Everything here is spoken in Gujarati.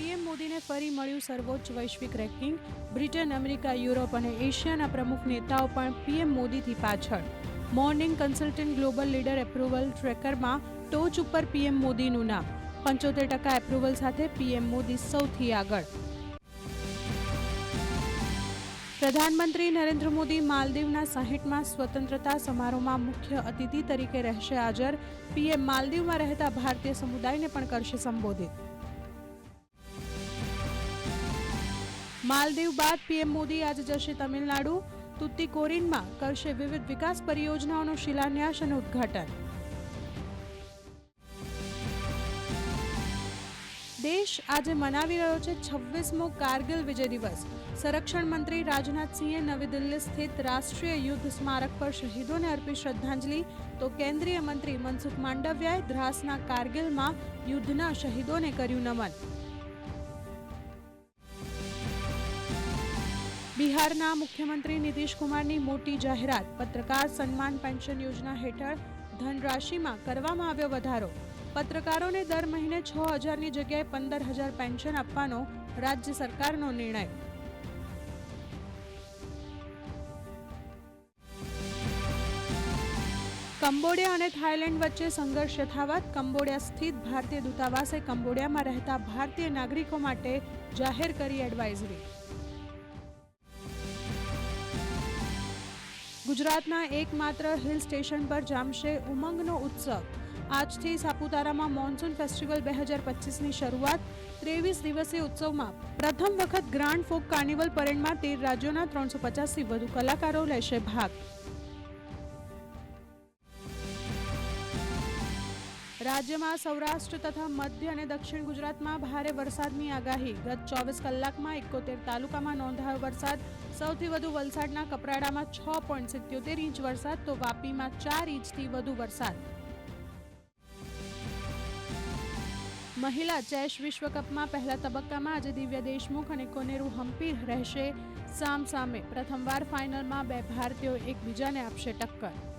પીએમ મોદીને ફરી મળ્યું સર્વોચ્ચ વૈશ્વિક રેન્કિંગ। બ્રિટન, અમેરિકા, યુરોપ અને એશિયાના પ્રમુખ નેતાઓ પણ પીએમ મોદીથી પાછળ। Morning consultant global leader approval ટ્રેકરમાં ટોચ ઉપર પીએમ મોદીનું નામ। 75% એપ્રુવલ સાથે પીએમ મોદી સૌથી આગળ। પ્રધાનમંત્રી નરેન્દ્ર મોદી માલદીવના 60મા સ્વતંત્રતા સમારોહમાં મુખ્ય અતિથિ તરીકે રહેશે હાજર। પીએમ માલદીવમાં રહેતા ભારતીય સમુદાયને પણ કરશે સંબોધિત। માલદીવ બાદ પીએમ મોદી આજે જશે તમિલનાડુ। તુતીકોરીનમાં કરશે વિવિધ વિકાસ પરિયોજનાઓનો શિલાન્યાસ અને ઉદ્ઘાટન। દેશ આજે મનાવી રહ્યો છે 26મો કારગિલ વિજય દિવસ। સંરક્ષણ મંત્રી રાજનાથસિંહે નવી દિલ્હી સ્થિત રાષ્ટ્રીય યુદ્ધ સ્મારક પર શહીદોને અર્પી શ્રદ્ધાંજલિ, તો કેન્દ્રીય મંત્રી મનસુખ માંડવિયાએ દ્રાસના કારગિલમાં યુદ્ધના શહીદોને કર્યું નમન। બિહારના મુખ્યમંત્રી નીતિશ કુમારની મોટી જાહેરાત। પત્રકાર સન્માન પેન્શન યોજના હેઠળ ધનરાશિમાં કરવામાં આવ્યો વધારો। પત્રકારોને દર મહિને 6,000ની જગ્યાએ 15,000 પેન્શન આપવાનો રાજ્ય સરકારનો નિર્ણય। કંબોડિયા અને થાઇલેન્ડ વચ્ચે સંઘર્ષ યથાવત। કંબોડિયા સ્થિત ભારતીય દૂતાવાસે કંબોડિયામાં રહેતા ભારતીય નાગરિકો માટે જાહેર કરી એડવાઇઝરી। ગુજરાતના એકમાત્ર હિલ સ્ટેશન પર જામશે ઉમંગનો ઉત્સવ। આજથી સાપુતારામાં મોન્સૂન ફેસ્ટિવલ 2025ની શરૂઆત। 23 દિવસીય ઉત્સવમાં પ્રથમ વખત ગ્રાન્ડ ફોક કાર્નિવલ પરેડમાં 13 રાજ્યોના 350થી વધુ કલાકારો લેશે ભાગ। રાજ્યમાં સૌરાષ્ટ્ર તથા મધ્ય અને દક્ષિણ ગુજરાતમાં ભારે વરસાદની આગાહી। ગત 24 કલાકમાં 71 તાલુકામાં નોંધાયો વરસાદ। સૌથી વધુ વલસાડના કપરાડામાં 6.77 ઇંચ વરસાદ, તો વાપીમાં 4 ઇંચથી વધુ વરસાદ। મહિલા ચેસ વિશ્વકપમાં પહેલા તબક્કામાં આજે દિવ્યા દેશમુખ અને કોનેરુ હમ્પી રહેશે સામસામે। પ્રથમવાર ફાઇનલમાં બે ભારતીયો એકબીજાને આપશે ટક્કર।